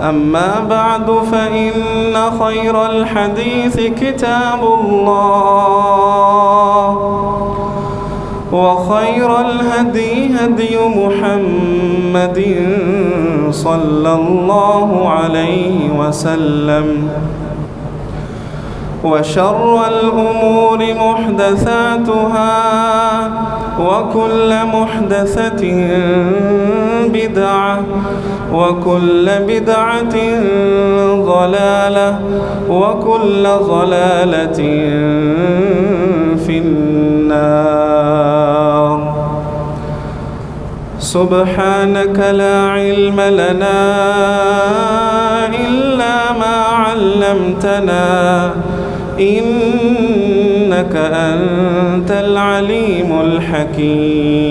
أما بعد فإن خير الحديث كتاب الله وخير الهدي هدي محمد صلى الله عليه وسلم وشر الأمور محدثاتها وكل محدثة بدعة وكل بدعة ضلالة وكل ضلالة في النار. سبحانك لا علم لنا إلا ما علمتنا إنك أنت العليم الحكيم.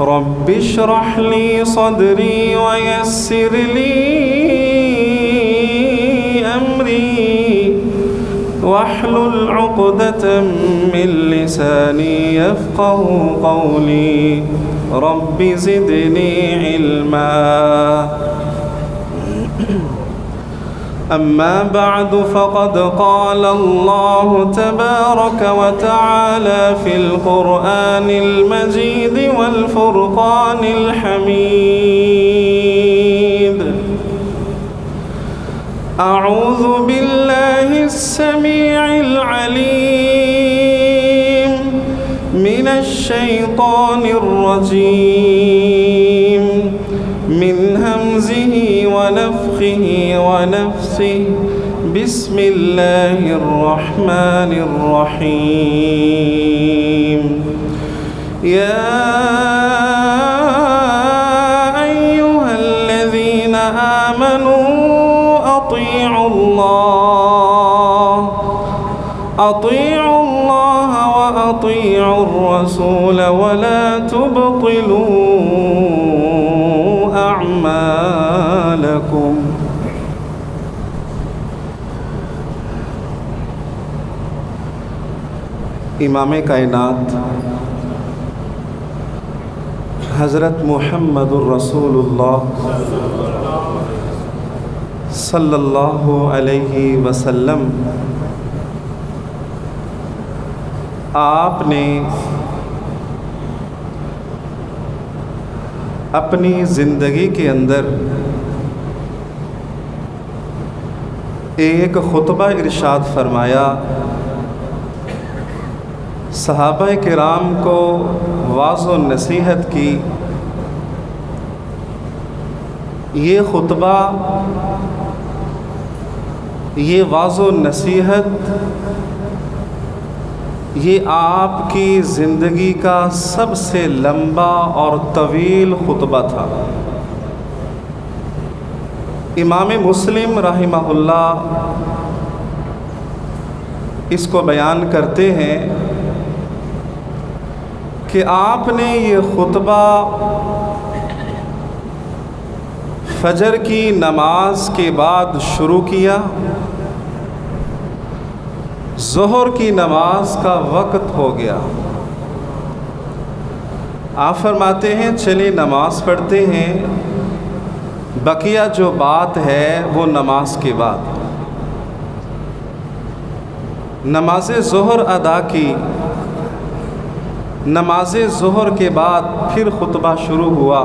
رب اشرح لي صدري ويسر لي أمري واحلل عقدة من لساني يفقه قولي. رب زدني علما. أما بعد فقد قال الله تبارك وتعالى في القرآن المجيد والفرقان الحميد: أعوذ بالله السميع العليم من الشيطان الرجيم من همزه ونفخه ونفسه. بسم الله الرحمن الرحيم. يا أيها الذين آمنوا أطيعوا الله وأطيعوا الرسول ولا تبطلوا أعمالكم. امام کائنات حضرت محمد الرسول اللہ صلی اللہ علیہ وسلم آپ نے اپنی زندگی کے اندر ایک خطبہ ارشاد فرمایا، صحابہ کرام کو واعظ و نصیحت کی. یہ خطبہ، یہ واعظ و نصیحت، یہ آپ کی زندگی کا سب سے لمبا اور طویل خطبہ تھا. امام مسلم رحمہ اللہ اس کو بیان کرتے ہیں کہ آپ نے یہ خطبہ فجر کی نماز کے بعد شروع کیا. ظہر کی نماز کا وقت ہو گیا. آپ فرماتے ہیں چلے نماز پڑھتے ہیں، بقیہ جو بات ہے وہ نماز کے بعد. نماز ظہر ادا کی. نماز ظہر کے بعد پھر خطبہ شروع ہوا،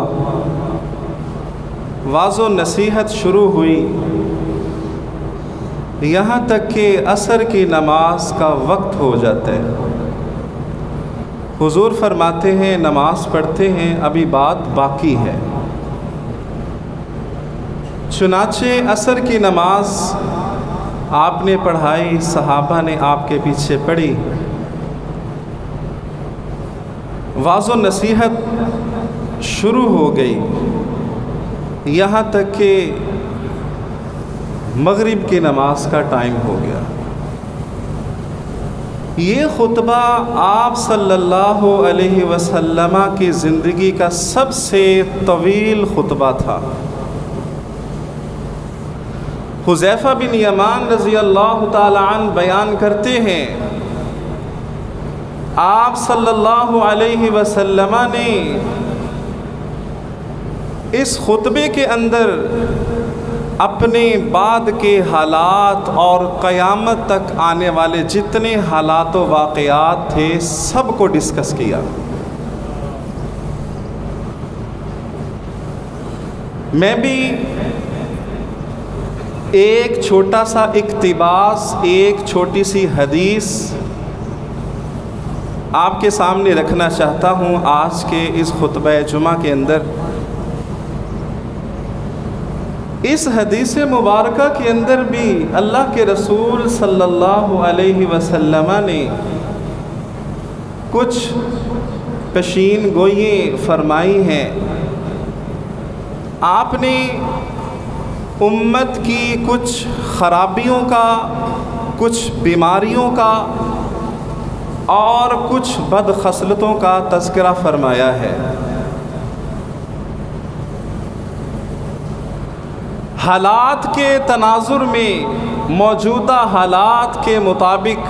واعظ و نصیحت شروع ہوئی، یہاں تک کہ عصر کی نماز کا وقت ہو جاتا ہے. حضور فرماتے ہیں نماز پڑھتے ہیں، ابھی بات باقی ہے. چنانچہ عصر کی نماز آپ نے پڑھائی، صحابہ نے آپ کے پیچھے پڑھی. واعظ و نصیحت شروع ہو گئی، یہاں تک کہ مغرب کی نماز کا ٹائم ہو گیا. یہ خطبہ آپ صلی اللہ علیہ وسلم کی زندگی کا سب سے طویل خطبہ تھا. حذیفہ بن یمان رضی اللہ تعالی عنہ بیان کرتے ہیں، آپ صلی اللہ علیہ وسلم نے اس خطبے کے اندر اپنے بعد کے حالات اور قیامت تک آنے والے جتنے حالات و واقعات تھے سب کو ڈسکس کیا۔ میں بھی ایک چھوٹا سا اقتباس، ایک چھوٹی سی حدیث آپ کے سامنے رکھنا چاہتا ہوں آج کے اس خطبہ جمعہ کے اندر۔ اس حدیث مبارکہ کے اندر بھی اللہ کے رسول صلی اللہ علیہ وسلم نے کچھ پیشین گوئییں فرمائی ہیں۔ آپ نے امت کی کچھ خرابیوں کا، کچھ بیماریوں کا اور کچھ بد خصلتوں کا تذکرہ فرمایا ہے۔ حالات کے تناظر میں، موجودہ حالات کے مطابق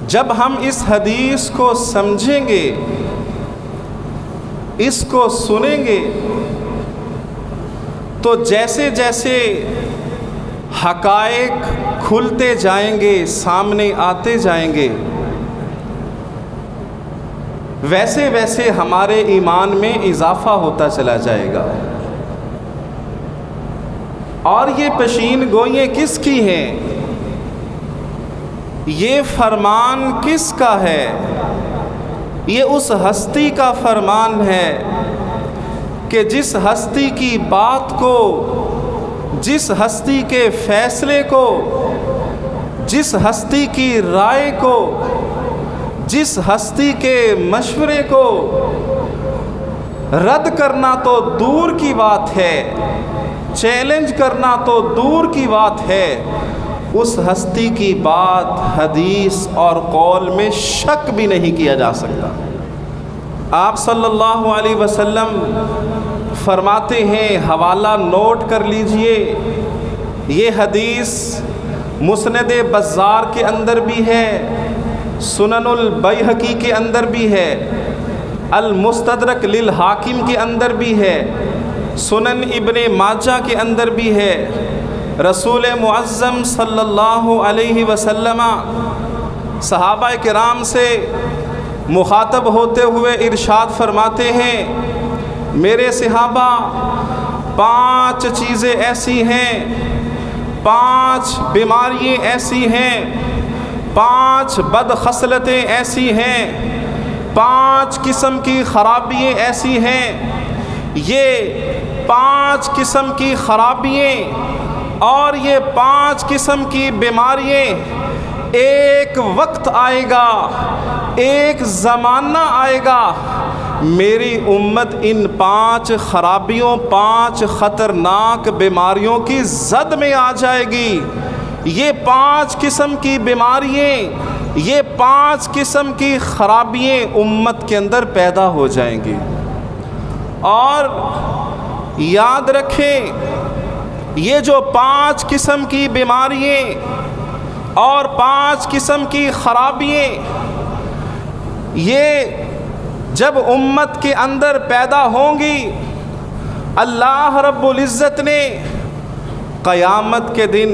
جب ہم اس حدیث کو سمجھیں گے، اس کو سنیں گے، تو جیسے جیسے حقائق کھلتے جائیں گے، سامنے آتے جائیں گے، ویسے ویسے ہمارے ایمان میں اضافہ ہوتا چلا جائے گا۔ اور یہ پیشین گوئیاں کس کی ہیں؟ یہ فرمان کس کا ہے؟ یہ اس ہستی کا فرمان ہے کہ جس ہستی کی بات کو، جس ہستی کے فیصلے کو، جس ہستی کی رائے کو، جس ہستی کے مشورے کو رد کرنا تو دور کی بات ہے، چیلنج کرنا تو دور کی بات ہے، اس ہستی کی بات، حدیث اور قول میں شک بھی نہیں کیا جا سکتا۔ آپ صلی اللہ علیہ وسلم فرماتے ہیں، حوالہ نوٹ کر لیجئے، یہ حدیث مسند بزار کے اندر بھی ہے، سنن البیہقی کے اندر بھی ہے، المستدرک للحاکم کے اندر بھی ہے، سنن ابن ماجہ کے اندر بھی ہے۔ رسول معظم صلی اللہ علیہ وسلم صحابہ کرام سے مخاطب ہوتے ہوئے ارشاد فرماتے ہیں، میرے صحابہ 5 چیزیں ایسی ہیں، 5 بیماریاں ایسی ہیں، 5 بد خصلتیں ایسی ہیں، 5 قسم کی خرابیاں ایسی ہیں۔ یہ 5 قسم کی خرابیاں اور یہ 5 قسم کی بیماریاں ایک وقت آئے گا، ایک زمانہ آئے گا، میری امت ان 5 خرابیوں، 5 خطرناک بیماریوں کی زد میں آ جائے گی۔ یہ 5 قسم کی بیماریاں، یہ 5 قسم کی خرابیاں امت کے اندر پیدا ہو جائیں گی۔ اور یاد رکھیں، یہ جو 5 قسم کی بیماریاں اور 5 قسم کی خرابیاں، یہ جب امت کے اندر پیدا ہوں گی، اللہ رب العزت نے قیامت کے دن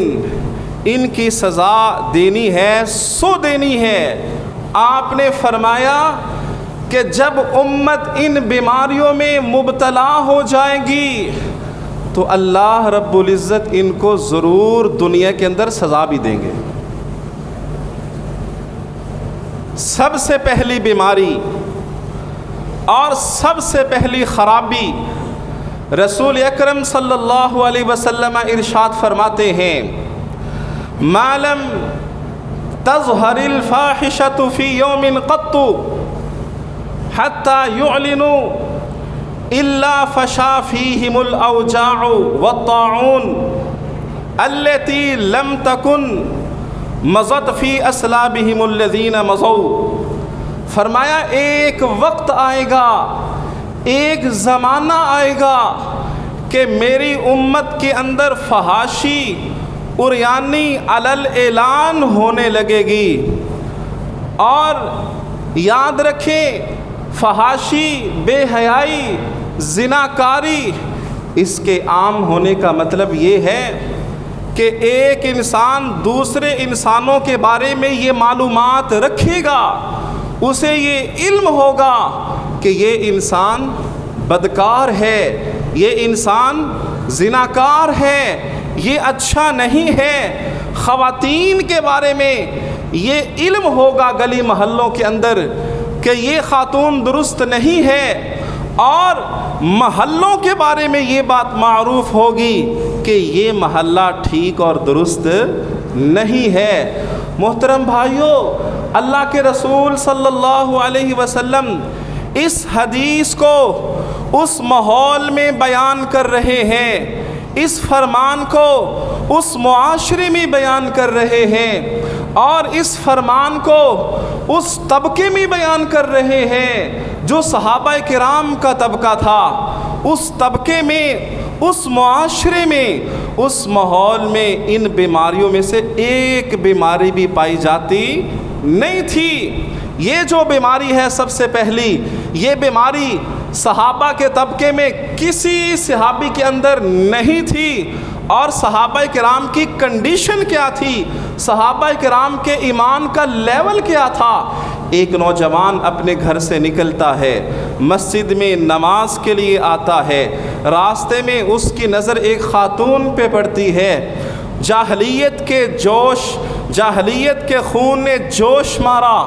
ان کی سزا دینی ہے، سو دینی ہے۔ آپ نے فرمایا کہ جب امت ان بیماریوں میں مبتلا ہو جائے گی تو اللہ رب العزت ان کو ضرور دنیا کے اندر سزا بھی دیں گے۔ سب سے پہلی بیماری اور سب سے پہلی خرابی، رسول اکرم صلی اللہ علیہ وسلم ارشاد فرماتے ہیں، ما لم تظہر الفاحشۃ فی یوم قط حتی یعلنوا الا فشا فیہم الاوجاع والطاعون التي لم تکن مضت فی اسلابہم الذین مضوا۔ فرمایا ایک وقت آئے گا، ایک زمانہ آئے گا کہ میری امت کے اندر فحاشی، عریانی علل اعلان ہونے لگے گی۔ اور یاد رکھیں، فحاشی، بے حیائی زناکاری اس کے عام ہونے کا مطلب یہ ہے کہ ایک انسان دوسرے انسانوں کے بارے میں یہ معلومات رکھے گا، اسے یہ علم ہوگا کہ یہ انسان بدکار ہے، یہ انسان زناکار ہے، یہ اچھا نہیں ہے۔ خواتین کے بارے میں یہ علم ہوگا گلی محلوں کے اندر کہ یہ خاتون درست نہیں ہے، اور محلوں کے بارے میں یہ بات معروف ہوگی کہ یہ محلہ ٹھیک اور درست نہیں ہے۔ محترم بھائیوں، اللہ کے رسول صلی اللہ علیہ وسلم اس حدیث کو اس ماحول میں بیان کر رہے ہیں، اس فرمان کو اس معاشرے میں بیان کر رہے ہیں، اور اس فرمان کو اس طبقے میں بیان کر رہے ہیں جو صحابہ کرام کا طبقہ تھا۔ اس طبقے میں، اس معاشرے میں، اس ماحول میں ان بیماریوں میں سے ایک بیماری بھی پائی جاتی نہیں تھی۔ یہ جو بیماری ہے سب سے پہلی، یہ بیماری صحابہ کے طبقے میں کسی صحابی کے اندر نہیں تھی۔ اور صحابہ کرام کی کنڈیشن کیا تھی، صحابہ کرام کے ایمان کا لیول کیا تھا؟ ایک نوجوان اپنے گھر سے نکلتا ہے، مسجد میں نماز کے لیے آتا ہے، راستے میں اس کی نظر ایک خاتون پہ پڑتی ہے۔ جاہلیت کے خون نے جوش مارا،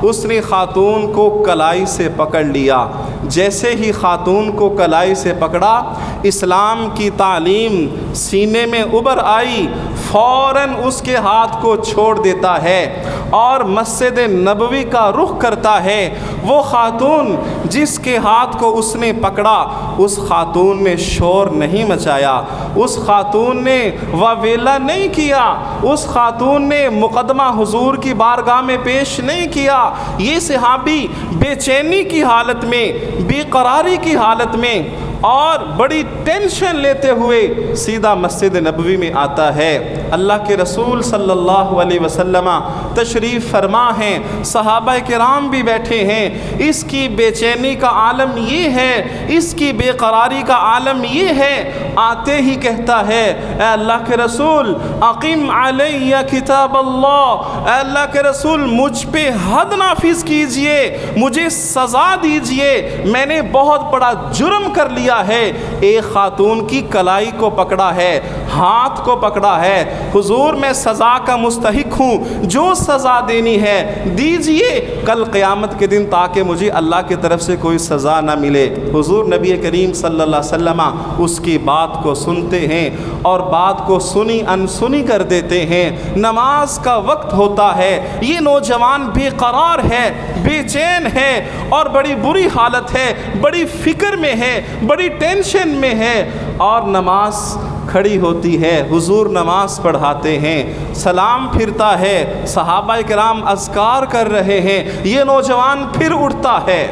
اس نے خاتون کو کلائی سے پکڑ لیا۔ جیسے ہی خاتون کو کلائی سے پکڑا، اسلام کی تعلیم سینے میں ابھر آئی، فوراً اس کے ہاتھ کو چھوڑ دیتا ہے اور مسجد نبوی کا رخ کرتا ہے۔ وہ خاتون جس کے ہاتھ کو اس نے پکڑا، اس خاتون نے شور نہیں مچایا، اس خاتون نے واویلا نہیں کیا، اس خاتون نے مقدمہ حضور کی بارگاہ میں پیش نہیں کیا۔ یہ صحابی بے چینی کی حالت میں، بے قراری کی حالت میں اور بڑی ٹینشن لیتے ہوئے سیدھا مسجد نبوی میں آتا ہے۔ اللہ کے رسول صلی اللہ علیہ وسلم تشریف فرما ہیں، صحابہ کرام بھی بیٹھے ہیں۔ اس کی بے چینی کا عالم یہ ہے، اس کی بے قراری کا عالم یہ ہے، آتے ہی کہتا ہے، اے اللہ کے رسول اقیم علیہ کتاب اللہ، اے اللہ کے رسول مجھ پہ حد نافذ کیجئے، مجھے سزا دیجئے، میں نے بہت بڑا جرم کر لیا ہے۔ ایک خاتون کی کلائی کو پکڑا ہے، ہاتھ کو پکڑا ہے۔ حضور میں سزا کا مستحق ہوں، جو سزا دینی ہے دیجئے کل قیامت کے دن، تاکہ مجھے اللہ کی طرف سے کوئی سزا نہ ملے۔ حضور نبی کریم صلی اللہ علیہ وسلم اس کی بات کو سنتے ہیں اور بات کو سنی انسنی کر دیتے ہیں۔ نماز کا وقت ہوتا ہے، یہ نوجوان بے قرار ہے، بے چین ہے اور بڑی بری حالت ہے، بڑی فکر میں ہے، بڑی ٹینشن میں ہے، اور نماز کھڑی ہوتی ہے۔ حضور نماز پڑھاتے ہیں، سلام پھرتا ہے، صحابہ کرام اذکار کر رہے ہیں، یہ نوجوان پھر اٹھتا ہے۔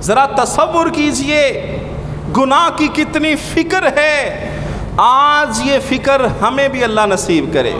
ذرا تصور کیجئے گناہ کی کتنی فکر ہے۔ آج یہ فکر ہمیں بھی اللہ نصیب کرے۔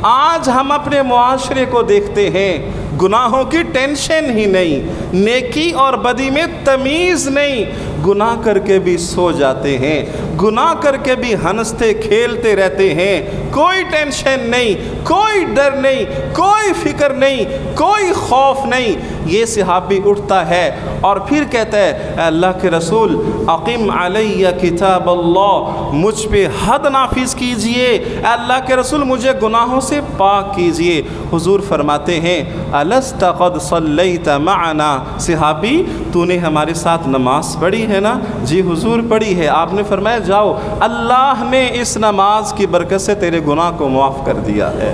آج ہم اپنے معاشرے کو دیکھتے ہیں، گناہوں کی ٹینشن ہی نہیں، نیکی اور بدی میں تمیز نہیں، گناہ کر کے بھی سو جاتے ہیں، گناہ کر کے بھی ہنستے کھیلتے رہتے ہیں، کوئی ٹینشن نہیں، کوئی ڈر نہیں، کوئی فکر نہیں، کوئی خوف نہیں۔ یہ صحابی اٹھتا ہے اور پھر کہتا ہے، اے اللہ کے رسول اقیم علیہ کتاب اللہ، مجھ پہ حد نافذ کیجئے، اے اللہ کے رسول مجھے گناہوں سے پاک کیجئے۔ حضور فرماتے ہیں، الست قد صلیت معنا، صحابی تو نے ہمارے ساتھ نماز پڑھی ہے نا؟ جی حضور پڑھی ہے۔ آپ نے فرمایا جاؤ، اللہ نے اس نماز کی برکت سے تیرے گناہ کو معاف کر دیا ہے۔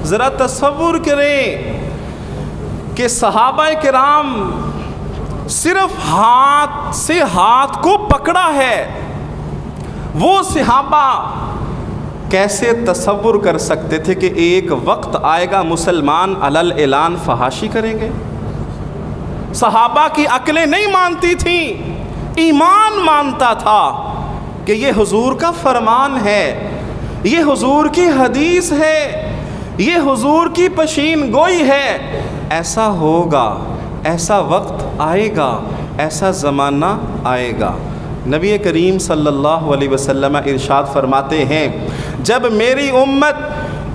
ذرا تصور کریں کہ صحابہ کرام صرف ہاتھ سے ہاتھ کو پکڑا ہے، وہ صحابہ کیسے تصور کر سکتے تھے کہ ایک وقت آئے گا مسلمان علل اعلان فحاشی کریں گے؟ صحابہ کی عقلیں نہیں مانتی تھیں، ایمان مانتا تھا کہ یہ حضور کا فرمان ہے، یہ حضور کی حدیث ہے، یہ حضور کی پیشین گوئی ہے۔ ایسا ہوگا، ایسا وقت آئے گا، ایسا زمانہ آئے گا۔ نبی کریم صلی اللہ علیہ وسلم ارشاد فرماتے ہیں جب میری امت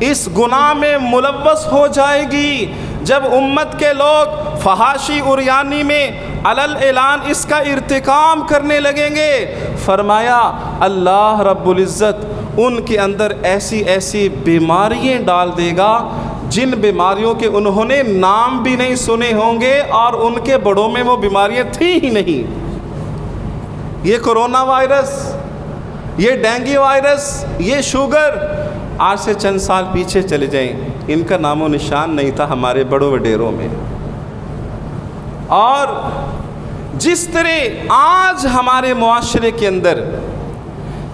اس گناہ میں ملوث ہو جائے گی، جب امت کے لوگ فحاشی عریانی میں علل اعلان اس کا ارتکاب کرنے لگیں گے، فرمایا اللہ رب العزت ان کے اندر ایسی ایسی بیماریاں ڈال دے گا جن بیماریوں کے انہوں نے نام بھی نہیں سنے ہوں گے اور ان کے بڑوں میں وہ بیماریاں تھیں ہی نہیں۔ یہ کرونا وائرس، یہ ڈینگی وائرس، یہ شوگر، آج سے چند سال پیچھے چلے جائیں، ان کا نام و نشان نہیں تھا ہمارے بڑوں وڈیروں میں۔ اور جس طرح آج ہمارے معاشرے کے اندر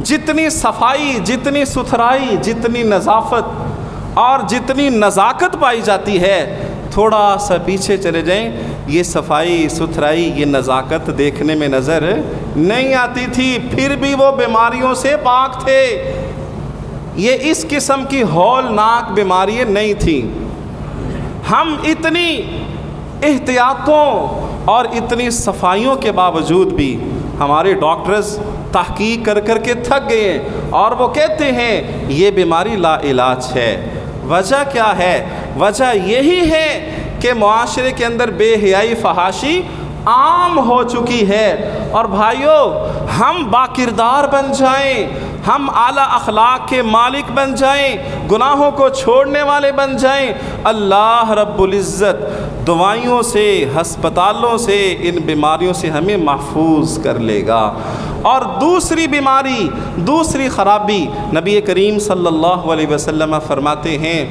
جتنی صفائی، جتنی ستھرائی، جتنی نظافت اور جتنی نزاکت پائی جاتی ہے، تھوڑا سا پیچھے چلے جائیں، یہ صفائی ستھرائی، یہ نزاکت دیکھنے میں نظر نہیں آتی تھی، پھر بھی وہ بیماریوں سے پاک تھے۔ یہ اس قسم کی ہولناک بیماریاں نہیں تھیں۔ ہم اتنی احتیاطوں اور اتنی صفائیوں کے باوجود بھی ہمارے ڈاکٹرز تحقیق کر کر کے تھک گئے ہیں اور وہ کہتے ہیں یہ بیماری لا علاج ہے۔ وجہ کیا ہے؟ وجہ یہی ہے کہ معاشرے کے اندر بے حیائی، فحاشی عام ہو چکی ہے۔ اور بھائیوں، ہم باکردار بن جائیں، ہم اعلیٰ اخلاق کے مالک بن جائیں، گناہوں کو چھوڑنے والے بن جائیں، اللہ رب العزت دوائیوں سے، ہسپتالوں سے، ان بیماریوں سے ہمیں محفوظ کر لے گا۔ اور دوسری بیماری، دوسری خرابی، نبی کریم صلی اللہ علیہ وسلم فرماتے ہیں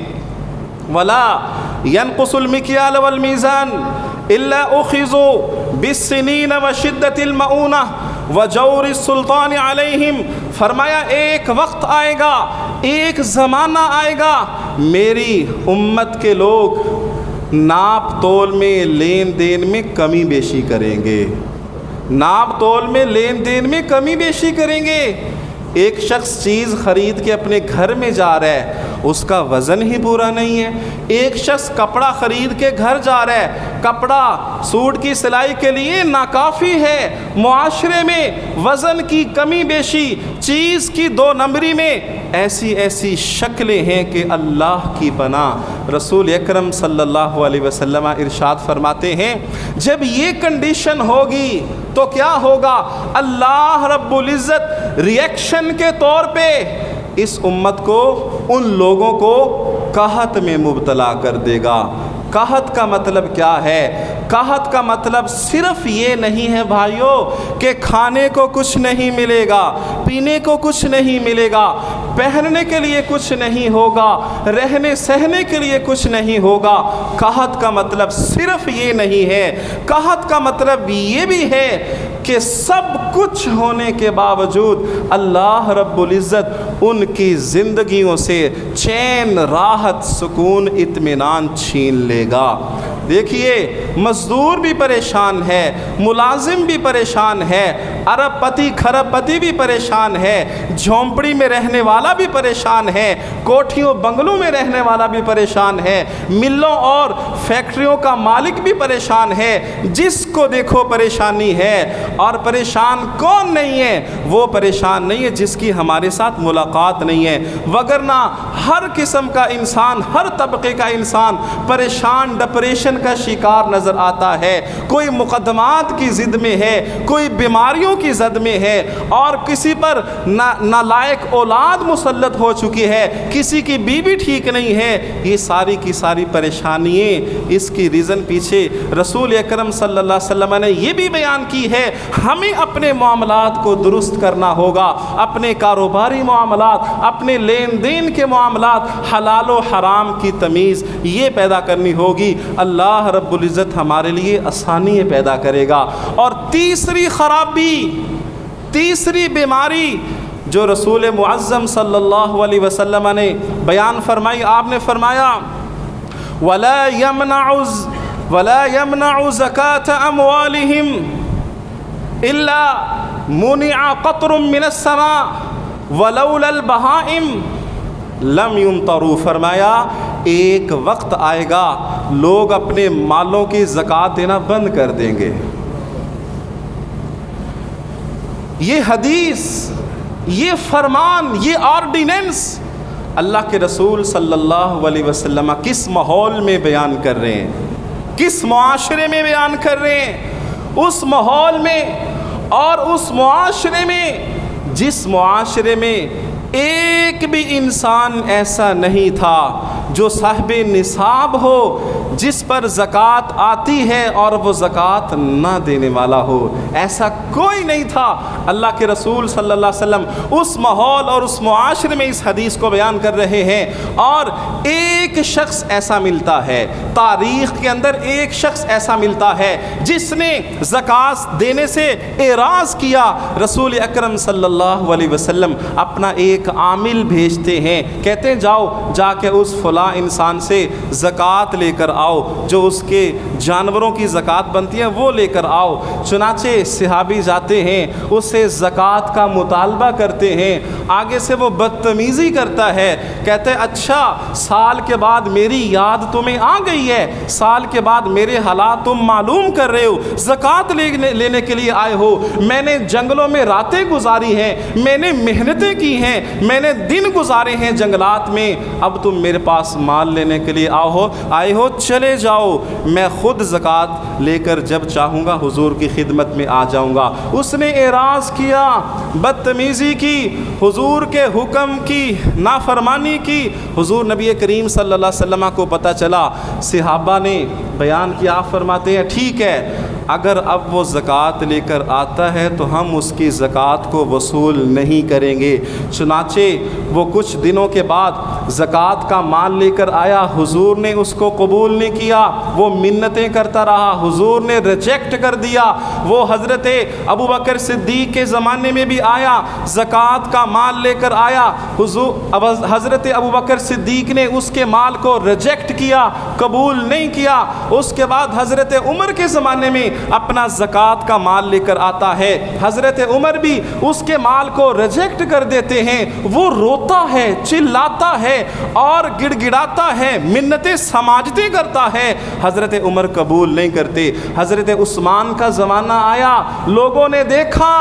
وَلَا يَنْقُصُ الْمِكْيَالَ وَالْمِيزَانَ إِلَّا أُخِذُوا بِالسِّنِينَ وَشِدَّةِ الْمَؤُونَةِ وَجَوْرِ السُّلْطَانِ عَلَيْهِمْ، فرمایا ایک وقت آئے گا، ایک زمانہ آئے گا، میری امت کے لوگ ناپ تول میں، لین دین میں کمی بیشی کریں گے، ناپ تول میں، لین دین میں کمی بیشی کریں گے۔ ایک شخص چیز خرید کے اپنے گھر میں جا رہا ہے، اس کا وزن ہی پورا نہیں ہے۔ ایک شخص کپڑا خرید کے گھر جا رہا ہے، کپڑا سوٹ کی سلائی کے لیے ناکافی ہے۔ معاشرے میں وزن کی کمی بیشی، چیز کی دو نمبری میں ایسی ایسی شکلیں ہیں کہ اللہ کی پناہ۔ رسول اکرم صلی اللہ علیہ وسلم ارشاد فرماتے ہیں جب یہ کنڈیشن ہوگی تو کیا ہوگا؟ اللہ رب العزت ریئیکشن کے طور پہ اس امت کو، ان لوگوں کو قحط میں مبتلا کر دے گا۔ قحط کا مطلب کیا ہے؟ قحط کا مطلب صرف یہ نہیں ہے بھائیوں کہ کھانے کو کچھ نہیں ملے گا، پینے کو کچھ نہیں ملے گا، پہننے کے لیے کچھ نہیں ہوگا، رہنے سہنے کے لیے کچھ نہیں ہوگا۔ قحط کا مطلب صرف یہ نہیں ہے، قحط کا مطلب یہ بھی ہے کہ سب کچھ ہونے کے باوجود اللہ رب العزت ان کی زندگیوں سے چین، راحت، سکون، اطمینان چھین لے گا۔ دیکھیے، مزدور بھی پریشان ہے، ملازم بھی پریشان ہے، ارب پتی کھرب پتی بھی پریشان ہے، جھونپڑی میں رہنے والا بھی پریشان ہے، کوٹھیوں بنگلوں میں رہنے والا بھی پریشان ہے، ملوں اور فیکٹریوں کا مالک بھی پریشان ہے۔ جس کو دیکھو پریشانی ہے، اور پریشان کون نہیں ہے؟ وہ پریشان نہیں ہے جس کی ہمارے ساتھ ملاقات نہیں ہے، وگرنہ ہر قسم کا انسان، ہر طبقے کا انسان پریشان، ڈپریشن کا شکار نظر آتا ہے۔ کوئی مقدمات کی زد میں ہے، کوئی بیماریوں کی زد میں ہے، اور کسی پر نالائق اولاد مسلط ہو چکی ہے، کسی کی بیوی ٹھیک نہیں ہے۔ یہ ساری کی ساری پریشانیاں، اس کی ریزن پیچھے رسول اکرم صلی اللہ علیہ وسلم نے یہ بھی بیان کی ہے، ہمیں اپنے معاملات کو درست کرنا ہوگا، اپنے کاروباری معاملات، اپنے لین دین کے معاملات، حلال و حرام کی تمیز یہ پیدا کرنی ہوگی۔ اللہ رب العزت ہمارے لیے آسانی پیدا کرے گا۔ اور تیسری خرابی، تیسری بیماری جو رسول معظم صلی اللہ علیہ وسلم نے بیان فرمائی، آپ نے فرمایا وَلَا يَمْنَعُ زَكَاةَ أَمْوَالِهِمْ إِلَّا مُنِعَ قَطْرٌ مِّنَ السَّمَاءِ وَلَوْلَا الْبَهَائِمُ لَمْ يُمْطَرُوا، فرمایا ایک وقت آئے گا لوگ اپنے مالوں کی زکوٰۃ دینا بند کر دیں گے۔ یہ حدیث، یہ فرمان، یہ آرڈیننس اللہ کے رسول صلی اللہ علیہ وسلم کس ماحول میں بیان کر رہے ہیں، کس معاشرے میں بیان کر رہے ہیں؟ اس ماحول میں اور اس معاشرے میں جس معاشرے میں ایک بھی انسان ایسا نہیں تھا جو صاحب نصاب ہو، جس پر زکوٰۃ آتی ہے اور وہ زکوٰۃ نہ دینے والا ہو، ایسا کوئی نہیں تھا۔ اللہ کے رسول صلی اللہ علیہ وسلم اس ماحول اور اس معاشرے میں اس حدیث کو بیان کر رہے ہیں، اور ایک شخص ایسا ملتا ہے، تاریخ کے اندر ایک شخص ایسا ملتا ہے جس نے زکوٰۃ دینے سے اعراض کیا۔ رسول اکرم صلی اللہ علیہ وسلم اپنا ایک عامل بھیجتے ہیں، کہتے ہیں جاؤ جا کے اس فلاں انسان سے زکوٰۃ لے کر آؤ، جو اس کے جانوروں کی زکوٰۃ بنتی ہے وہ لے کر آؤ۔ چنانچہ صحابی جاتے ہیں، اس سے زکوٰۃ کا مطالبہ کرتے ہیں، آگے سے وہ بدتمیزی کرتا ہے، کہتے ہیں اچھا سال کے بعد میری یاد تمہیں آ گئی ہے، سال کے بعد میرے حالات تم معلوم کر رہے ہو، زکوٰۃ لینے کے لیے آئے ہو، میں نے جنگلوں میں راتیں گزاری ہیں، میں نے محنتیں کی ہیں، میں نے دن گزارے ہیں جنگلات میں، اب تم میرے پاس مال لینے کے لیے آئے ہو، چلے جاؤ، میں خود زکوٰۃ لے کر جب چاہوں گا حضور کی خدمت میں آ جاؤں گا۔ اس نے اعراض کیا، بدتمیزی کی، حضور کے حکم کی نافرمانی کی۔ حضور نبی کریم صلی اللہ علیہ وسلم کو پتہ چلا، صحابہ نے بیان کیا، آپ فرماتے ہیں ٹھیک ہے، اگر اب وہ زکوٰۃ لے کر آتا ہے تو ہم اس کی زکوٰۃ کو وصول نہیں کریں گے۔ چنانچہ وہ کچھ دنوں کے بعد زکوٰۃ کا مال لے کر آیا، حضور نے اس کو قبول نہیں کیا، وہ منتیں کرتا رہا، حضور نے ریجیکٹ کر دیا۔ وہ حضرت ابوبکر صدیق کے زمانے میں بھی آیا، زکوٰۃ کا مال لے کر آیا، حضرت ابوبکر صدیق نے اس کے مال کو ریجیکٹ کیا، قبول نہیں کیا۔ اس کے بعد حضرت عمر کے زمانے میں اپنا زکوٰۃ کا مال لے کر آتا ہے، حضرت عمر بھی اس کے مال کو ریجیکٹ کر دیتے ہیں۔ وہ روتا ہے، چلاتا ہے اور گڑ گڑاتا ہے، منتیں سماجتیں کرتا ہے، حضرت عمر قبول نہیں کرتے۔ حضرت عثمان کا زمانہ آیا، لوگوں نے دیکھا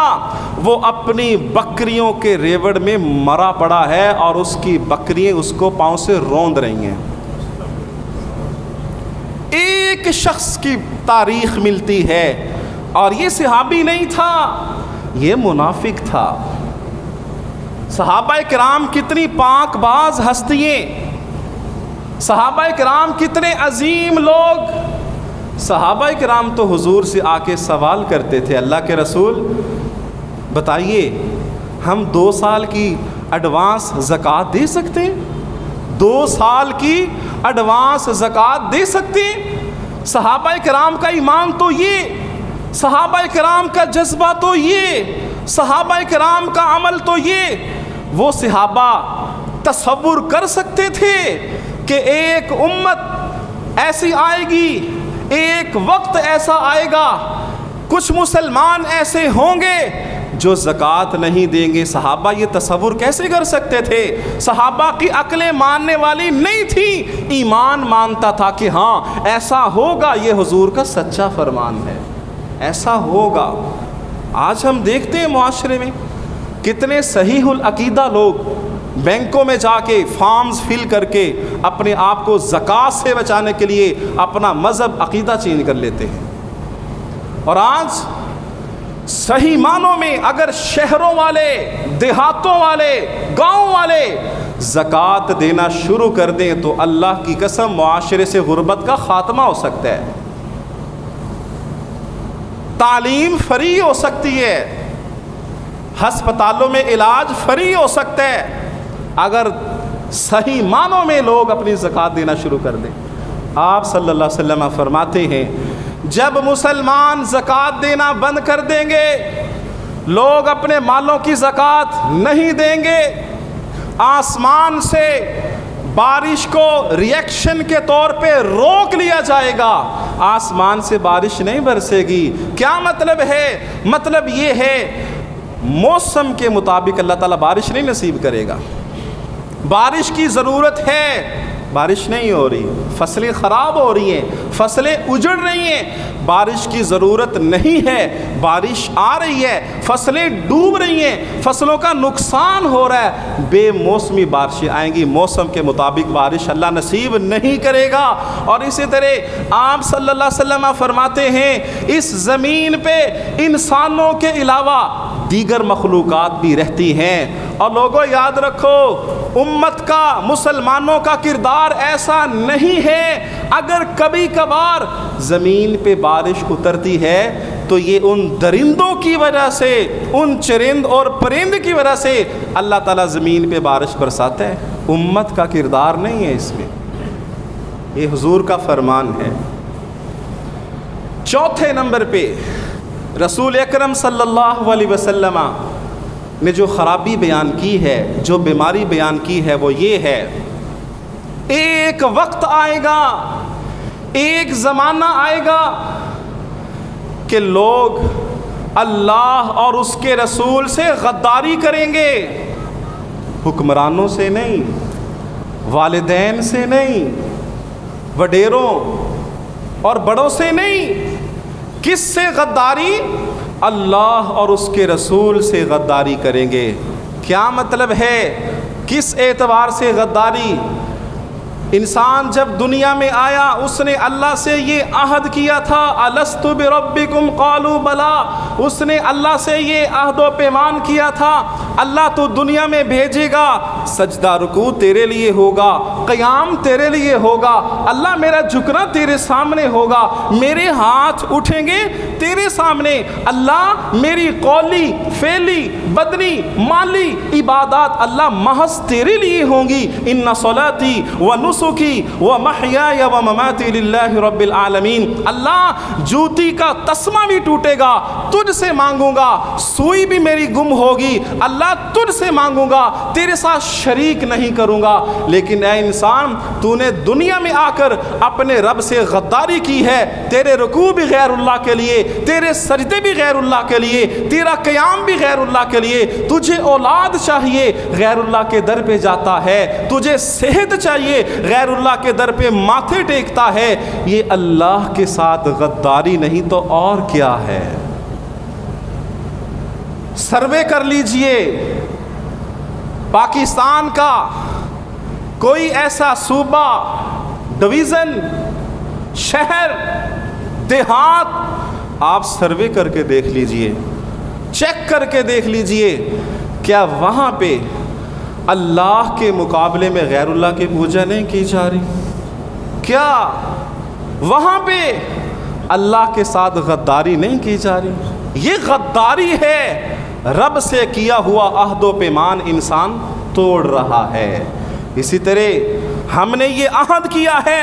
وہ اپنی بکریوں کے ریوڑ میں مرا پڑا ہے اور اس کی بکریاں اس کو پاؤں سے روند رہی ہیں۔ ایک شخص کی تاریخ ملتی ہے، اور یہ صحابی نہیں تھا، یہ منافق تھا۔ صحابہ کرام کتنی پاک باز ہستیاں، صحابہ کرام کتنے عظیم لوگ۔ صحابہ کرام تو حضور سے آ کے سوال کرتے تھے، اللہ کے رسول بتائیے ہم 2 سال کی ایڈوانس زکوٰۃ دے سکتے ہیں؟ 2 سال کی ایڈوانس زکوٰۃ دے سکتے ہیں؟ صحابہ کرام کا ایمان تو یہ، صحابہ کرام کا جذبہ تو یہ، صحابہ کرام کا عمل تو یہ۔ وہ صحابہ تصور کر سکتے تھے کہ ایک امت ایسی آئے گی، ایک وقت ایسا آئے گا، کچھ مسلمان ایسے ہوں گے جو زکوٰۃ نہیں دیں گے؟ صحابہ یہ تصور کیسے کر سکتے تھے؟ صحابہ کی عقلیں ماننے والی نہیں تھی، ایمان مانتا تھا کہ ہاں ایسا ہوگا، یہ حضور کا سچا فرمان ہے، ایسا ہوگا۔ آج ہم دیکھتے ہیں معاشرے میں کتنے صحیح العقیدہ لوگ بینکوں میں جا کے فارمز فل کر کے اپنے آپ کو زکوٰۃ سے بچانے کے لیے اپنا مذہب عقیدہ چینج کر لیتے ہیں۔ اور آج صحیح معنوں میں اگر شہروں والے، دیہاتوں والے، گاؤں والے زکوٰۃ دینا شروع کر دیں تو اللہ کی قسم معاشرے سے غربت کا خاتمہ ہو سکتا ہے، تعلیم فری ہو سکتی ہے، ہسپتالوں میں علاج فری ہو سکتا ہے اگر صحیح معنوں میں لوگ اپنی زکوٰۃ دینا شروع کر دیں۔ آپ صلی اللہ علیہ وسلم فرماتے ہیں جب مسلمان زکوٰۃ دینا بند کر دیں گے، لوگ اپنے مالوں کی زکوٰۃ نہیں دیں گے، آسمان سے بارش کو ریئیکشن کے طور پہ روک لیا جائے گا، آسمان سے بارش نہیں برسے گی۔ کیا مطلب ہے؟ مطلب یہ ہے موسم کے مطابق اللہ تعالیٰ بارش نہیں نصیب کرے گا۔ بارش کی ضرورت ہے، بارش نہیں ہو رہی، فصلیں خراب ہو رہی ہیں، فصلیں اجڑ رہی ہیں، بارش کی ضرورت نہیں ہے، بارش آ رہی ہے، فصلیں ڈوب رہی ہیں، فصلوں کا نقصان ہو رہا ہے، بے موسمی بارشیں آئیں گی، موسم کے مطابق بارش اللہ نصیب نہیں کرے گا۔ اور اسی طرح آپ صلی اللہ علیہ وسلم فرماتے ہیں اس زمین پہ انسانوں کے علاوہ دیگر مخلوقات بھی رہتی ہیں۔ اور لوگوں یاد رکھو، امت کا، مسلمانوں کا کردار ایسا نہیں ہے، اگر کبھی کبھار زمین پہ بارش اترتی ہے تو یہ ان درندوں کی وجہ سے، ان چرند اور پرند کی وجہ سے اللہ تعالیٰ زمین پہ بارش برساتا ہے، امت کا کردار نہیں ہے اس میں، یہ حضور کا فرمان ہے۔ چوتھے نمبر پہ رسول اکرم صلی اللہ علیہ وسلم نے جو خرابی بیان کی ہے، جو بیماری بیان کی ہے، وہ یہ ہے، ایک وقت آئے گا، ایک زمانہ آئے گا کہ لوگ اللہ اور اس کے رسول سے غداری کریں گے، حکمرانوں سے نہیں، والدین سے نہیں، وڈیروں اور بڑوں سے نہیں، کس سے غداری؟ اللہ اور اس کے رسول سے غداری کریں گے۔ کیا مطلب ہے؟ کس اعتبار سے غداری؟ انسان جب دنیا میں آیا اس نے اللہ سے یہ عہد کیا تھا، الست بربکم قالوا بلا، اس نے اللہ سے یہ عہد و پیمان کیا تھا، اللہ تو دنیا میں بھیجے گا، سجدہ رکوع تیرے لیے ہوگا، قیام تیرے لیے ہوگا، اللہ میرا جھکنا تیرے سامنے ہوگا، میرے ہاتھ اٹھیں گے تیرے سامنے، اللہ میری قولی، فعلی، بدنی، مالی عبادات اللہ محض تیرے لیے ہوں گی، ان صلاتی و نسکی و محیای و مماتی للہ رب العالمین، اللہ جوتی کا تسمہ بھی ٹوٹے گا تجھ سے مانگوں گا، سوئی بھی میری گم ہوگی اللہ تجھ سے مانگوں گا، تیرے ساتھ شریک نہیں کروں گا۔ لیکن اے انسان، تو نے دنیا میں آ کر اپنے رب سے غداری کی ہے، تیرے رکوع بھی غیر اللہ کے لیے، تیرے سجدے بھی غیر اللہ کے لیے، تیرا قیام بھی غیر اللہ کے لیے، تجھے اولاد چاہیے غیر اللہ کے در پہ جاتا ہے، تجھے صحت چاہیے غیر اللہ کے در پہ ماتھے ٹیکتا ہے، یہ اللہ کے ساتھ غداری نہیں تو اور کیا ہے؟ سروے کر لیجئے پاکستان کا کوئی ایسا صوبہ، ڈویژن، شہر، دیہات، آپ سروے کر کے دیکھ لیجئے، چیک کر کے دیکھ لیجئے، کیا وہاں پہ اللہ کے مقابلے میں غیر اللہ کی پوجا نہیں کی جا رہی؟ کیا وہاں پہ اللہ کے ساتھ غداری نہیں کی جا رہی؟ یہ غداری ہے، رب سے کیا ہوا عہد و پیمان انسان توڑ رہا ہے۔ اسی طرح ہم نے یہ عہد کیا ہے،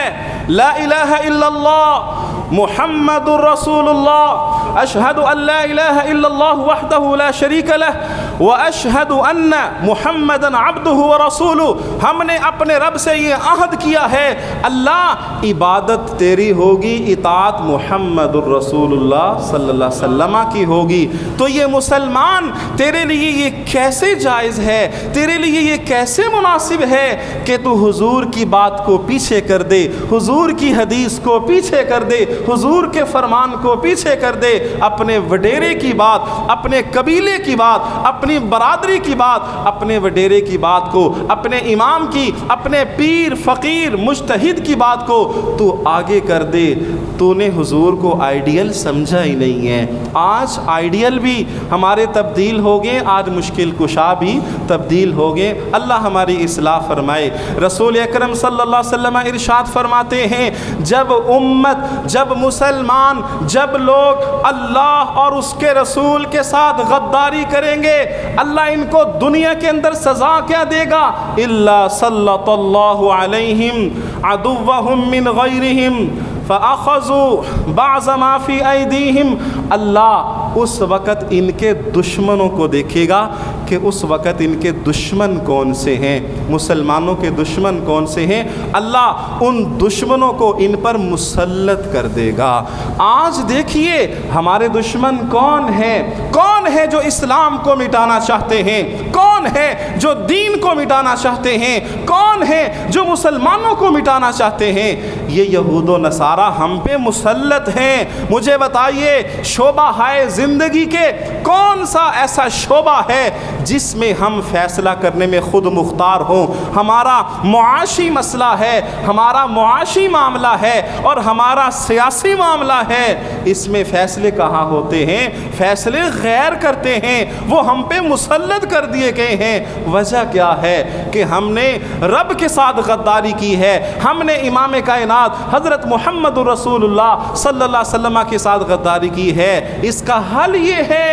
لا الہ الا اللہ محمد الرسول اللہ، اشہد ان لا الہ الا اللہ وحدہ لا شریک لہ واشہد ان محمدً عبدہ ورسولہ، ہم نے اپنے رب سے یہ عہد کیا ہے، اللہ عبادت تیری ہوگی، اطاعت محمد الرسول اللہ صلی اللہ علیہ وسلم کی ہوگی۔ تو یہ مسلمان، تیرے لیے یہ کیسے جائز ہے، تیرے لیے یہ کیسے مناسب ہے کہ تو حضور کی بات کو پیچھے کر دے، حضور کی حدیث کو پیچھے کر دے، حضور کے فرمان کو پیچھے کر دے، اپنے وڈیرے کی بات، اپنے قبیلے کی بات، اپنی برادری کی بات، اپنے وڈیرے کی بات کو، اپنے امام کی، اپنے پیر، فقیر، مجتہد کی بات کو تو آگے کر دے۔ تو نے حضور کو آئیڈیل سمجھا ہی نہیں ہے۔ آج آئیڈیل بھی ہمارے تبدیل ہو گئے، آج مشکل کشا بھی تبدیل ہو گئے، اللہ ہماری اصلاح فرمائے۔ رسول اکرم صلی اللہ علیہ وسلم ارشاد فرماتے ہیں، جب امت، جب مسلمان، جب لوگ اللہ اور اس کے رسول کے ساتھ غداری کریں گے، اللہ ان کو دنیا کے اندر سزا کیا دے گا؟ الا سلط اللہ علیہم عدوہم من غیرہم فَأَخَذُوا بَعْضَ مَا فِي أَيْدِيهِمْ، اللہ اس وقت ان کے دشمنوں کو دیکھے گا کہ کہ اس وقت ان کے دشمن کون سے ہیں، مسلمانوں کے دشمن کون سے ہیں، اللہ ان دشمنوں کو ان پر مسلط کر دے گا۔ آج دیکھیے ہمارے دشمن کون ہیں، کون ہے جو اسلام کو مٹانا چاہتے ہیں، کون ہے جو دین کو مٹانا چاہتے ہیں، کون ہے جو مسلمانوں کو مٹانا چاہتے ہیں؟ یہ یہود و نصارہ ہم پہ مسلط ہیں۔ مجھے بتائیے شعبہ ہائے زندگی کے کون سا ایسا شعبہ ہے جس میں ہم فیصلہ کرنے میں خود مختار ہوں؟ ہمارا معاشی مسئلہ ہے، ہمارا معاشی معاملہ ہے اور ہمارا سیاسی معاملہ ہے، اس میں فیصلے کہاں ہوتے ہیں؟ فیصلے غیر کرتے ہیں، وہ ہم پہ مسلط کر دیے گئے ہیں۔ وجہ کیا ہے؟ کہ ہم نے رب کے ساتھ غداری کی ہے، ہم نے امام کائنات حضرت محمد رسول اللہ صلی اللہ علیہ وسلم کے ساتھ غداری کی ہے۔ اس کا حل یہ ہے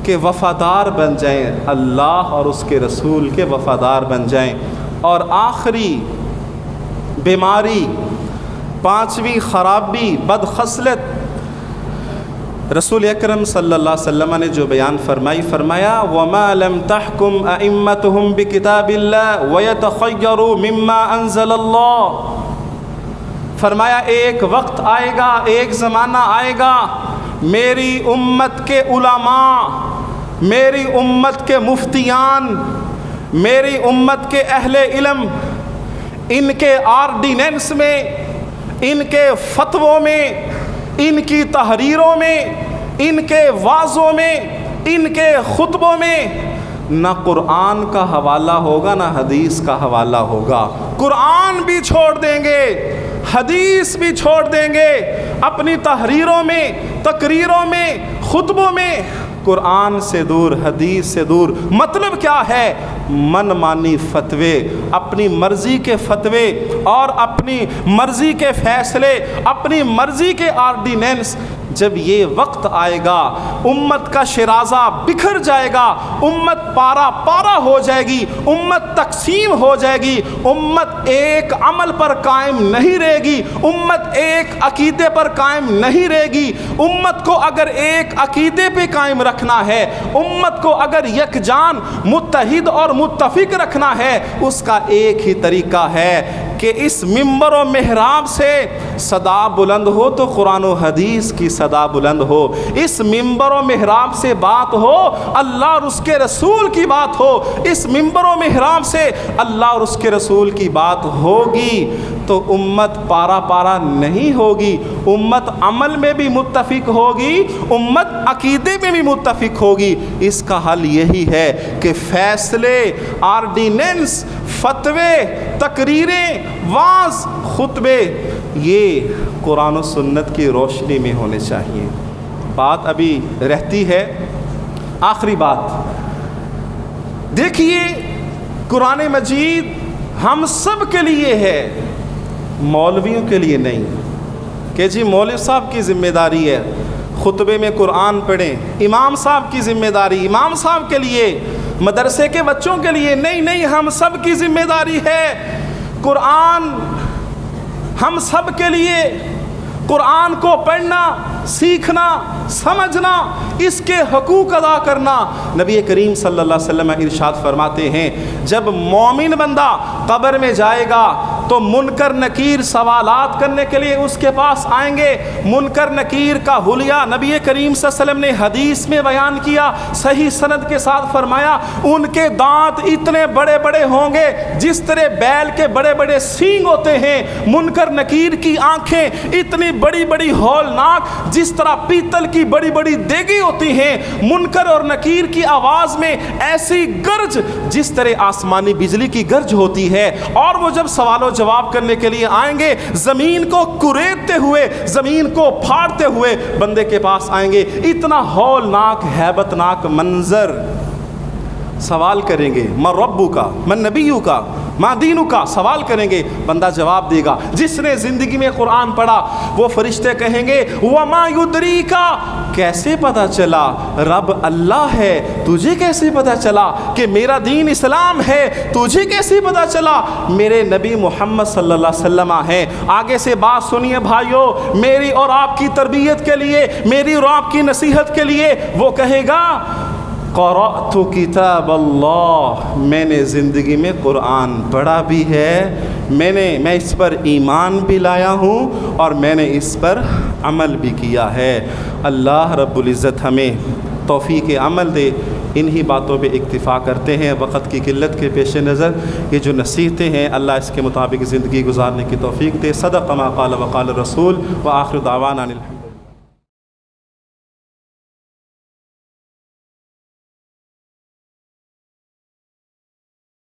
کہ وفادار بن جائیں، اللہ اور اس کے رسول کے وفادار بن جائیں۔ اور آخری بیماری، پانچویں خرابی، بدخصلت، رسول اکرم صلی اللہ علیہ وسلم نے جو بیان فرمایا وَمَا لَمْ تَحْكُمْ أَئِمَّتُهُمْ بِكِتَابِ اللَّهِ وَيَتَخَيَّرُوا مِمَّا أَنزَلَ اللَّهُ، فرمایا ایک وقت آئے گا، ایک زمانہ آئے گا، میری امت کے علماء، میری امت کے مفتیان، میری امت کے اہل علم، ان کے آرڈیننس میں، ان کے فتووں میں، ان کی تحریروں میں، ان کے وعظوں میں، ان کے خطبوں میں نہ قرآن کا حوالہ ہوگا نہ حدیث کا حوالہ ہوگا۔ قرآن بھی چھوڑ دیں گے، حدیث بھی چھوڑ دیں گے، اپنی تحریروں میں، تقریروں میں، خطبوں میں قرآن سے دور، حدیث سے دور۔ مطلب کیا ہے؟ من مانی فتوے، اپنی مرضی کے فتوے اور اپنی مرضی کے فیصلے، اپنی مرضی کے آرڈیننس۔ جب یہ وقت آئے گا امت کا شرازہ بکھر جائے گا، امت پارا پارا ہو جائے گی، امت تقسیم ہو جائے گی، امت ایک عمل پر قائم نہیں رہے گی، امت ایک عقیدے پر قائم نہیں رہے گی۔ امت کو اگر ایک عقیدے پہ قائم رکھنا ہے، امت کو اگر یکجان متحد اور متفق رکھنا ہے، اس کا ایک ہی طریقہ ہے کہ اس ممبر و محراب سے صدا بلند ہو تو قرآن و حدیث کی صدا بلند ہو، اس ممبر و محراب سے بات ہو اللہ اور اس کے رسول کی بات ہو، اس ممبر و محراب سے اللہ اور اس کے رسول کی بات ہوگی تو امت پارا پارا نہیں ہوگی، امت عمل میں بھی متفق ہوگی، امت عقیدے میں بھی متفق ہوگی۔ اس کا حل یہی ہے کہ فیصلے، آرڈیننس، فتوے، تقریریں، وعظ، خطبے یہ قرآن و سنت کی روشنی میں ہونے چاہیے۔ بات ابھی رہتی ہے، آخری بات دیکھیے، قرآن مجید ہم سب کے لیے ہے، مولویوں کے لیے نہیں کہ جی مولوی صاحب کی ذمہ داری ہے خطبے میں قرآن پڑھیں، امام صاحب کی ذمہ داری امام صاحب کے لیے، مدرسے کے بچوں کے لیے نہیں، ہم سب کی ذمہ داری ہے۔ قرآن ہم سب کے لیے، قرآن کو پڑھنا، سیکھنا، سمجھنا، اس کے حقوق ادا کرنا۔ نبی کریم صلی اللہ علیہ وسلم ارشاد فرماتے ہیں جب مومن بندہ قبر میں جائے گا تو منکر نکیر سوالات کرنے کے لیے اس کے پاس آئیں گے۔ منکر نکیر کا حلیہ نبی کریم صلی اللہ علیہ وسلم نے حدیث میں بیان کیا، صحیح سند کے ساتھ فرمایا ان کے دانت اتنے بڑے بڑے ہوں گے جس طرح بیل کے بڑے بڑے سینگ ہوتے ہیں، منکر نکیر کی آنکھیں اتنی بڑی بڑی ہولناک جس طرح پیتل کی بڑی بڑی دیگیں ہوتی ہیں، منکر اور نکیر کی آواز میں ایسی گرج جس طرح آسمانی بجلی کی گرج ہوتی ہے، اور وہ جب سوال و جواب کرنے کے لیے آئیں گے زمین کو کریدتے ہوئے، زمین کو پھاڑتے ہوئے بندے کے پاس آئیں گے۔ اتنا ہولناک ہیبت ناک منظر، سوال کریں گے من ربو کا، من نبیو کا، ما دینو کا، سوال کریں گے، بندہ جواب دے گا۔ جس نے زندگی میں قرآن پڑھا وہ فرشتے کہیں گے وما یدریکا، کیسے پتہ چلا رب اللہ ہے، تجھے کیسے پتہ چلا کہ میرا دین اسلام ہے، تجھے کیسے پتہ چلا میرے نبی محمد صلی اللہ علیہ وسلم ہے۔ آگے سے بات سنیے بھائیو، میری اور آپ کی تربیت کے لیے، میری اور آپ کی نصیحت کے لیے وہ کہے گا قرأت کتاب اللہ، میں نے زندگی میں قرآن پڑھا بھی ہے، میں اس پر ایمان بھی لایا ہوں اور میں نے اس پر عمل بھی کیا ہے۔ اللہ رب العزت ہمیں توفیق عمل دے۔ انہی باتوں پہ اکتفا کرتے ہیں، وقت کی قلت کے پیش نظر یہ جو نصیحتیں ہیں اللہ اس کے مطابق زندگی گزارنے کی توفیق دے۔ صدق ما قال وقال الرسول وآخر دعوانا الحمد